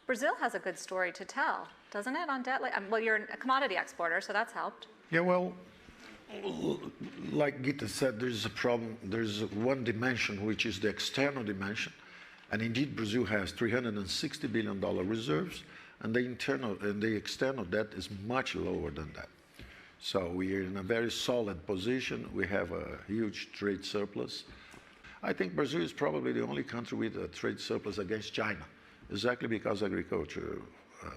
Brazil has a good story to tell, doesn't it, on debt? Well, you're a commodity exporter, so that's helped. Yeah, well, like Gita said, there's a problem. There's one dimension, which is the external dimension. And indeed, Brazil has $360 billion reserves, and the external debt is much lower than that. So we are in a very solid position. We have a huge trade surplus. I think Brazil is probably the only country with a trade surplus against China, exactly because agriculture,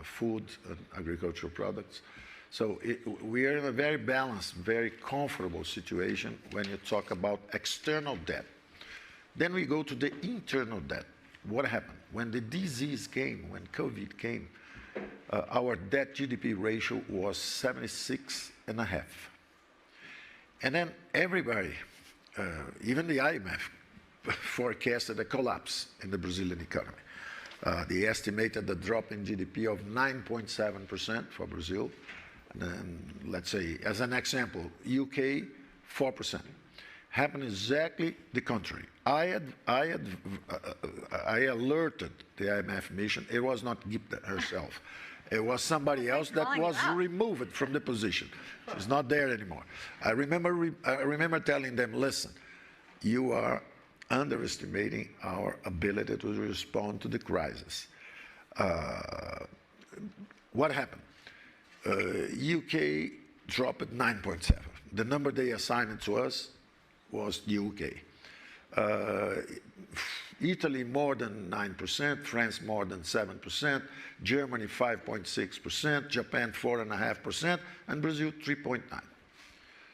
food and agricultural products. So we are in a very balanced, very comfortable situation when you talk about external debt. Then we go to the internal debt. What happened? When the disease came, when COVID came, our debt GDP ratio was 76.5. And then everybody, even the IMF, forecasted a collapse in the Brazilian economy. They estimated a drop in GDP of 9.7% for Brazil. And then, let's say, as an example, UK, 4%. Happened exactly the contrary. I alerted the IMF mission. It was not Gita herself. It was somebody else that was removed from the position. She's not there anymore. I remember telling them, listen, you are underestimating our ability to respond to the crisis. What happened? UK dropped at 9.7. The number they assigned to us was the UK. Italy more than 9%, France more than 7%, Germany 5.6%, Japan 4.5%, and Brazil 3.9%.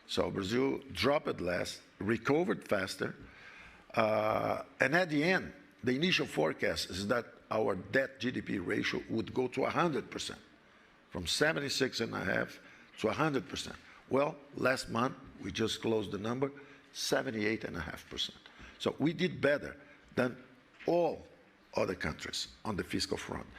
So Brazil dropped less, recovered faster, and at the end, the initial forecast is that our debt GDP ratio would go to 100%, from 76.5 to 100%. Well, last month, we just closed the number, 78.5%. So we did better than all other countries on the fiscal front.